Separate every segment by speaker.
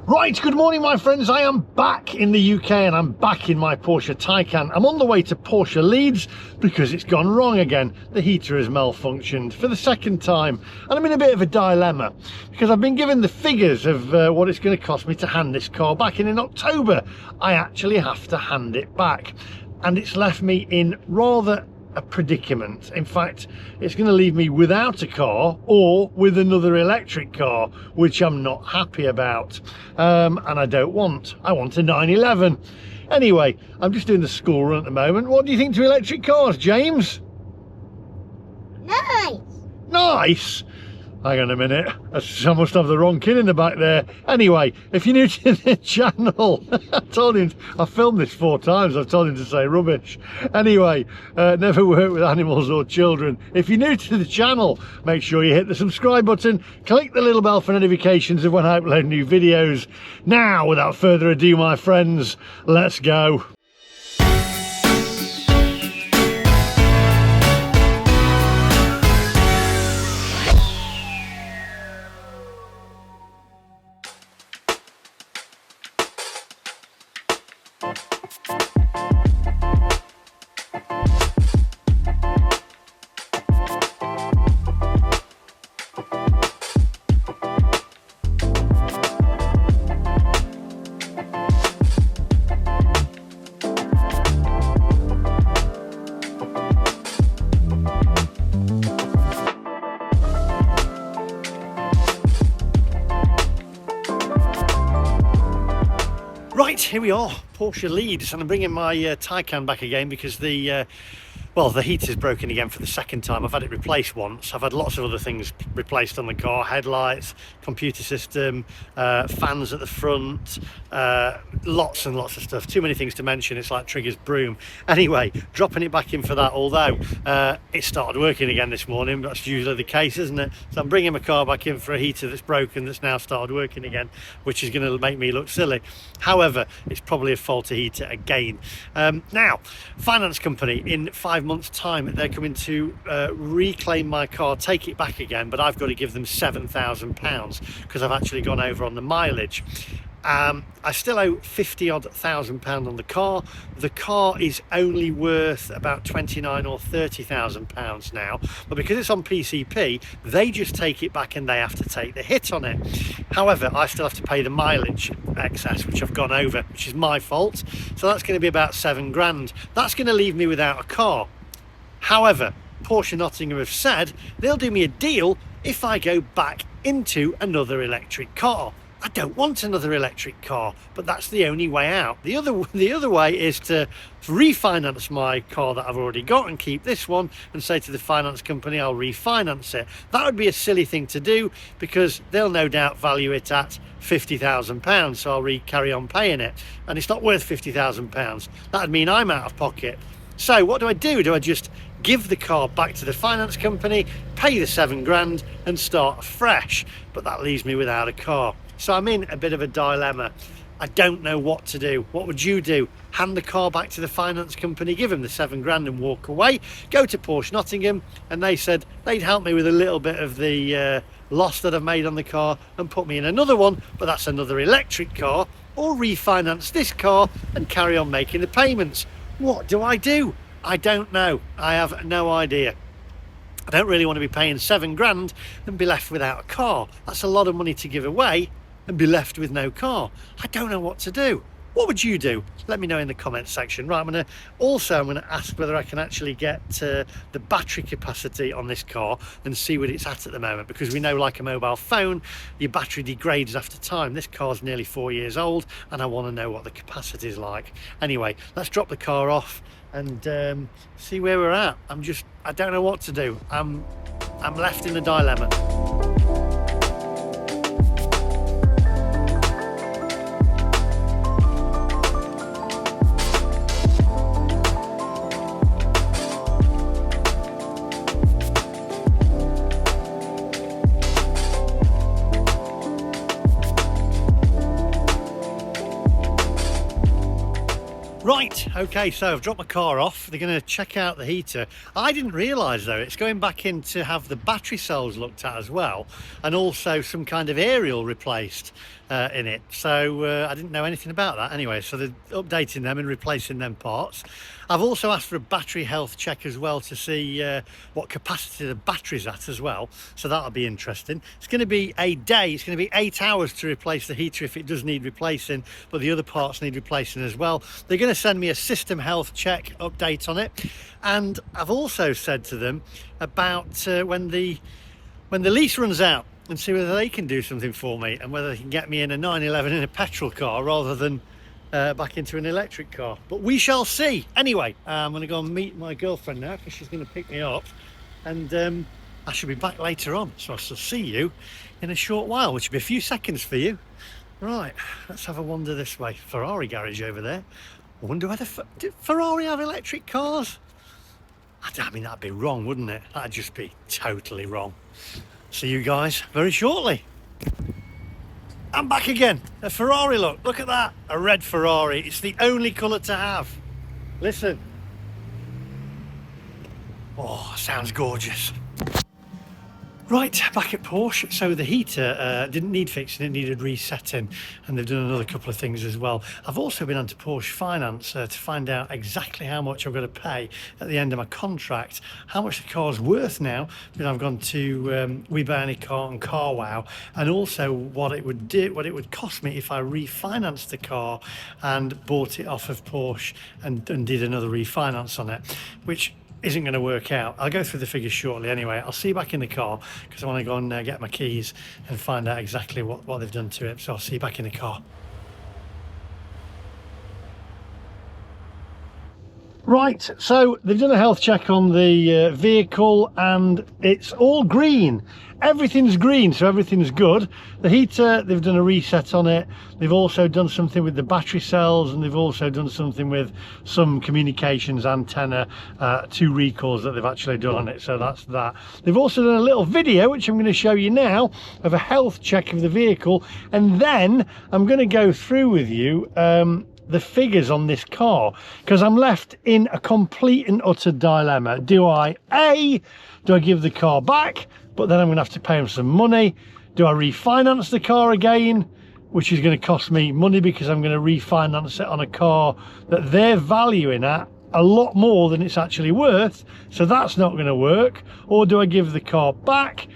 Speaker 1: Right, good morning my friends. I am back in the UK and I'm back in my Porsche Taycan. I'm on the way to Porsche Leeds because it's gone wrong again. The heater has malfunctioned for the second time and I'm in a bit of a dilemma because I've been given the figures of what it's going to cost me to hand this car back, and in October I actually have to hand it back, and it's left me in rather a predicament. In fact, it's going to leave me without a car or with another electric car, which I'm not happy about, and I don't want. I want a 911. Anyway, I'm just doing the school run at the moment. What do you think to electric cars, James?
Speaker 2: Nice.
Speaker 1: Nice? Hang on a minute, I must have the wrong kid in the back there. Anyway, if you're new to the channel, I filmed this 4 times, I've told him to say rubbish. Anyway, never work with animals or children. If you're new to the channel, make sure you hit the subscribe button, click the little bell for notifications of when I upload new videos. Now, without further ado, my friends, let's go. Right, here we are, Porsche Leeds, and I'm bringing my Taycan back again because the heater's broken again for the second time. I've had it replaced once. I've had lots of other things replaced on the car: headlights, computer system, fans at the front, lots and lots of stuff. Too many things to mention, it's like Trigger's broom. Anyway, dropping it back in for that, although it started working again this morning. That's usually the case, isn't it? So I'm bringing my car back in for a heater that's broken, that's now started working again, which is going to make me look silly. However, it's probably a faulty heater again. Now, finance company, in 5 months time they're coming to reclaim my car, take it back again, but I've got to give them £7,000 because I've actually gone over on the mileage. I still owe 50 odd thousand pounds on the car. The car is only worth about 29 or 30,000 pounds now, but because it's on PCP, they just take it back and they have to take the hit on it. However, I still have to pay the mileage excess, which I've gone over, which is my fault. So that's going to be about 7 grand. That's going to leave me without a car. However, Porsche Nottingham have said they'll do me a deal if I go back into another electric car. I don't want another electric car, but that's the only way out. The other way is to refinance my car that I've already got and keep this one and say to the finance company I'll refinance it. That would be a silly thing to do because they'll no doubt value it at £50,000, so I'll carry on paying it, and it's not worth £50,000. That'd mean I'm out of pocket. So what do? Do I just give the car back to the finance company, pay the 7 grand and start afresh? But that leaves me without a car. So I'm in a bit of a dilemma. I don't know what to do. What would you do? Hand the car back to the finance company, give them the 7 grand and walk away? Go to Porsche Nottingham and they said they'd help me with a little bit of the loss that I've made on the car and put me in another one, but that's another electric car, or refinance this car and carry on making the payments. What do? I don't know. I have no idea. I don't really want to be paying 7 grand and be left without a car. That's a lot of money to give away and be left with no car. I don't know what to do. What would you do? Let me know in the comments section. Right, I'm going to ask whether I can actually get the battery capacity on this car and see what it's at the moment, because we know, like a mobile phone, your battery degrades after time. This car's nearly 4 years old and I want to know what the capacity is like. Anyway, let's drop the car off and see where we're at. I don't know what to do. I'm left in a dilemma. Right, okay, so I've dropped my car off. They're going to check out the heater. I didn't realise though, it's going back in to have the battery cells looked at as well, and also some kind of aerial replaced. in it. So I didn't know anything about that anyway. So they're updating them and replacing them parts. I've also asked for a battery health check as well to see what capacity the battery's at as well. So that'll be interesting. It's going to be a day. It's going to be 8 hours to replace the heater if it does need replacing, but the other parts need replacing as well. They're going to send me a system health check update on it. And I've also said to them about when the lease runs out, and see whether they can do something for me and whether they can get me in a 911 in a petrol car rather than back into an electric car. But we shall see. Anyway, I'm going to go and meet my girlfriend now because she's going to pick me up, and I shall be back later on. So I shall see you in a short while, which will be a few seconds for you. Right, let's have a wander this way. Ferrari garage over there. I wonder whether did Ferrari have electric cars? I mean, that'd be wrong, wouldn't it? That'd just be totally wrong. See you guys very shortly. I'm back again. A Ferrari, look at that. A red Ferrari. It's the only colour to have. Listen. Oh, sounds gorgeous. Right, back at Porsche. So the heater didn't need fixing, it needed resetting, and they've done another couple of things as well. I've also been onto Porsche Finance to find out exactly how much I've got to pay at the end of my contract, how much the car's worth now, because I've gone to We Buy Any Car and CarWow, and also what it would cost me if I refinanced the car and bought it off of Porsche and did another refinance on it, which isn't going to work out. I'll go through the figures shortly anyway. I'll see you back in the car because I want to go and get my keys and find out exactly what they've done to it. So I'll see you back in the car. Right, so they've done a health check on the vehicle and it's all green. Everything's green, so everything's good. The heater, they've done a reset on it. They've also done something with the battery cells, and they've also done something with some communications antenna, 2 recalls that they've actually done on it, so that's that. They've also done a little video, which I'm going to show you now, of a health check of the vehicle, and then I'm going to go through with you the figures on this car, because I'm left in a complete and utter dilemma. Do I give the car back, but then I'm going to have to pay them some money? Do I refinance the car again, which is going to cost me money because I'm going to refinance it on a car that they're valuing at a lot more than it's actually worth, so that's not going to work? Or do I give the car back,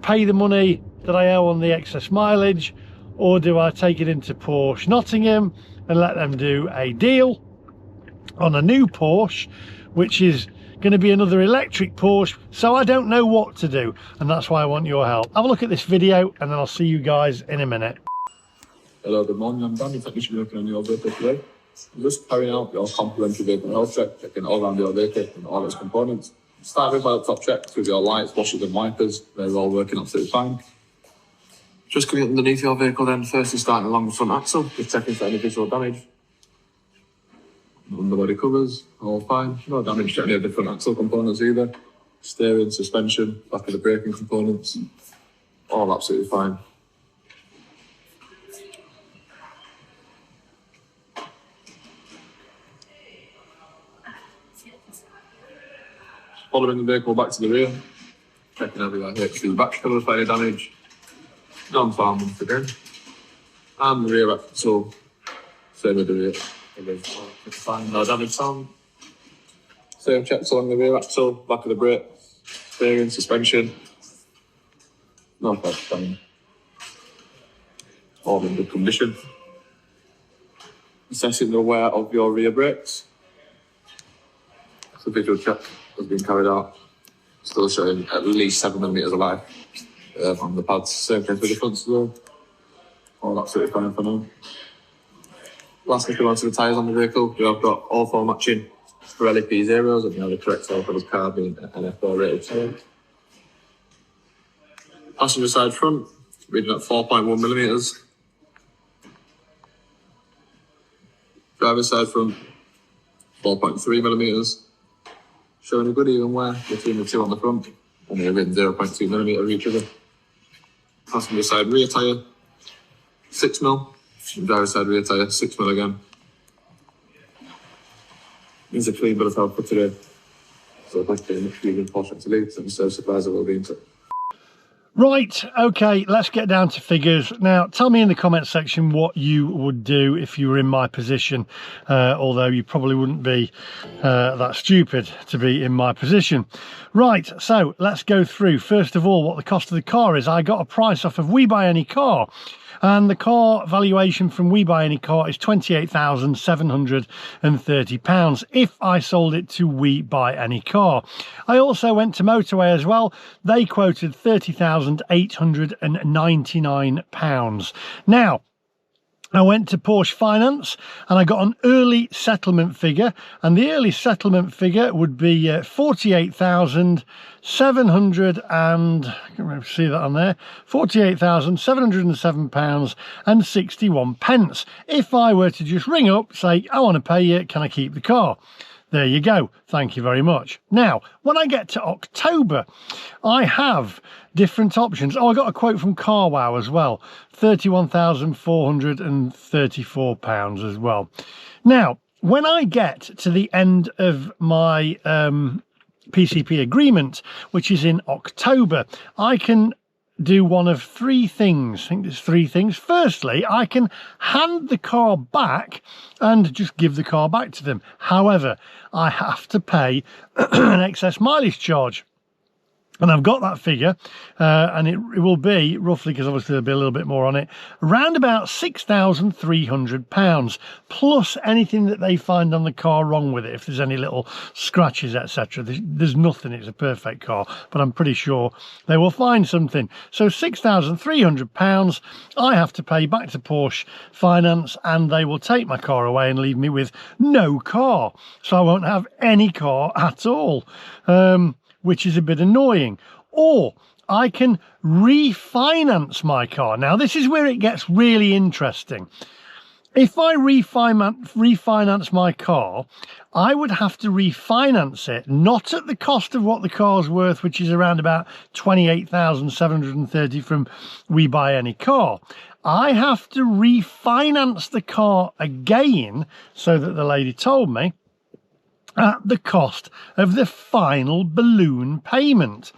Speaker 1: pay the money that I owe on the excess mileage, or do I take it into Porsche Nottingham and let them do a deal on a new Porsche, which is going to be another electric Porsche? So I don't know what to do, and that's why I want your help. Have a look at this video and then I'll see you guys in a minute.
Speaker 2: Hello, good morning. I'm Danny, technician working on your vehicle today. I'm just carrying out your complimentary vehicle health check, checking all around your vehicle and all its components. Start with my top checks with your lights, washers and wipers. They're all working absolutely fine. Just coming underneath your vehicle then, firstly starting along the front axle, just checking for any visual damage. Underbody covers, all fine. No damage to any of the front axle components either. Steering, suspension, back of the braking components, all absolutely fine. Following the vehicle back to the rear, checking everything here through the back covers for any damage. Non-farm once again. And the rear axle, same with the rear. It's fine, no damage found. Same checks along the rear axle, back of the brake, steering, suspension. No problem. All in good condition. Assessing the wear of your rear brakes. The visual check has been carried out. Still showing at least 7mm of life on the pads. Same case with the front as well. All absolutely fine for now. Lastly, coming on to the tyres on the vehicle, we have got all 4 matching Pirelli P0s, and we have the correct all colours car being an F4 rated tyre. Passenger side front, reading at 4.1mm. Driver side front, 4.3mm. Showing a good even wear between the two on the front, and they're within 0.2mm of each other. Passenger side rear tyre, 6mm. Driver side rear tyre, 6mm again. It's a clean bill of health for today. So thank you very much for using Porsche to Lease, and service suppliers will be in touch.
Speaker 1: Right, okay, let's get down to figures. Now, tell me in the comment section what you would do if you were in my position, although you probably wouldn't be that stupid to be in my position. Right, so let's go through, first of all, what the cost of the car is. I got a price off of We Buy Any Car, and the car valuation from We Buy Any Car is £28,730 if I sold it to We Buy Any Car. I also went to Motorway as well. They quoted £30,899. Now, I went to Porsche Finance and I got an early settlement figure, and the early settlement figure would be 48,700 and I can't remember, see that on there, £48,707 and 61 pence. If I were to just ring up, say, I want to pay you, can I keep the car? There you go. Thank you very much. Now, when I get to October, I have different options. Oh, I got a quote from CarWow as well. £31,434 as well. Now, when I get to the end of my PCP agreement, which is in October, I can do one of three things. I think there's three things. Firstly, I can hand the car back and just give the car back to them. However, I have to pay an excess mileage charge. And I've got that figure, and it will be roughly, because obviously there'll be a little bit more on it, around about £6,300 plus anything that they find on the car wrong with it. If there's any little scratches, etc., there's nothing. It's a perfect car, but I'm pretty sure they will find something. So £6,300 I have to pay back to Porsche Finance, and they will take my car away and leave me with no car. So I won't have any car at all. Which is a bit annoying. Or I can refinance my car. Now, this is where it gets really interesting. If I refinance my car, I would have to refinance it, not at the cost of what the car's worth, which is around about £28,730 from We Buy Any Car. I have to refinance the car again, so that the lady told me, at the cost of the final balloon payment.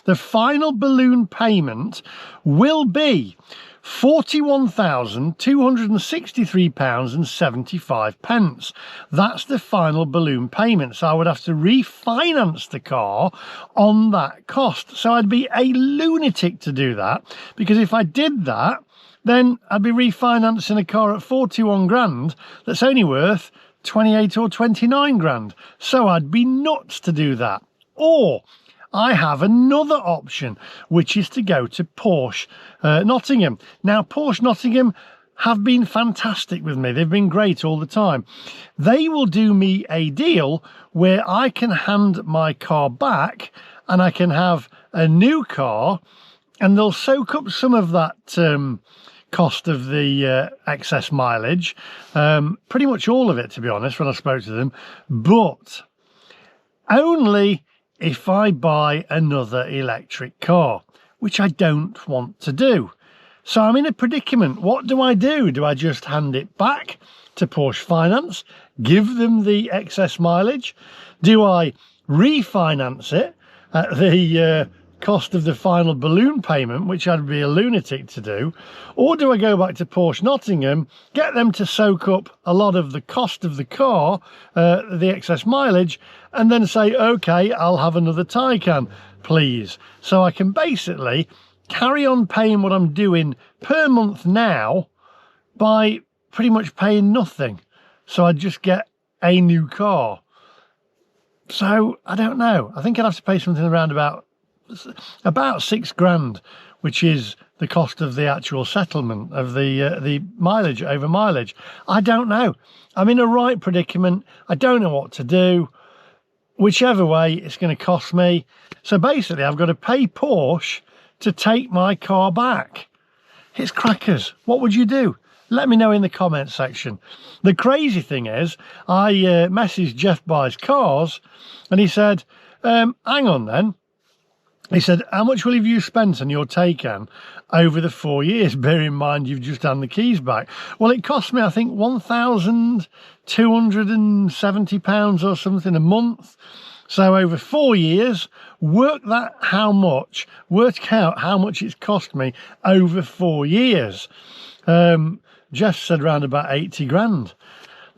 Speaker 1: The final balloon payment will be £41,263.75. That's the final balloon payment. So I would have to refinance the car on that cost. So I'd be a lunatic to do that, because if I did that, then I'd be refinancing a car at 41 grand that's only worth 28 or 29 grand. So I'd be nuts to do that. Or I have another option, which is to go to Porsche Nottingham. Now, Porsche Nottingham have been fantastic with me. They've been great all the time. They will do me a deal where I can hand my car back and I can have a new car, and they'll soak up some of that cost of the excess mileage, pretty much all of it, to be honest, when I spoke to them, but only if I buy another electric car, which I don't want to do. So I'm in a predicament. What do? Do I just hand it back to Porsche Finance, give them the excess mileage? Do I refinance it at the cost of the final balloon payment, which I'd be a lunatic to do? Or do I go back to Porsche Nottingham, get them to soak up a lot of the cost of the car, the excess mileage, and then say, okay, I'll have another Taycan, please. So I can basically carry on paying what I'm doing per month now by pretty much paying nothing. So I just get a new car. So I don't know. I think I'd have to pay something around about 6 grand, which is the cost of the actual settlement of the mileage over mileage. I don't know. I'm in a right predicament. I don't know what to do. Whichever way, it's going to cost me. So basically, I've got to pay Porsche to take my car back. It's crackers. What would you do? Let me know in the comments section. The crazy thing is, I messaged Jeff Buys Cars, and he said, hang on then. He said, how much will you spent on your Taycan over the 4 years? Bear in mind, you've just had the keys back. Well, it cost me, I think, £1,270 or something a month. So over 4 years, work out how much it's cost me over 4 years. Jeff said around about 80 grand.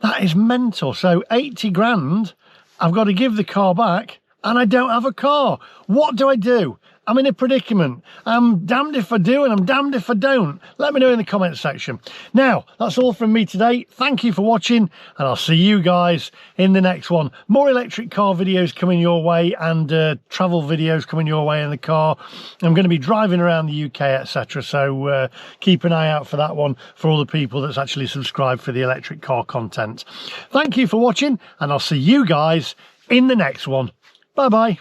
Speaker 1: That is mental. So 80 grand, I've got to give the car back, and I don't have a car. What do? I'm in a predicament. I'm damned if I do and I'm damned if I don't. Let me know in the comments section. Now, that's all from me today. Thank you for watching, and I'll see you guys in the next one. More electric car videos coming your way, and travel videos coming your way in the car. I'm going to be driving around the UK, etc. So keep an eye out for that one for all the people that's actually subscribed for the electric car content. Thank you for watching, and I'll see you guys in the next one. Bye-bye.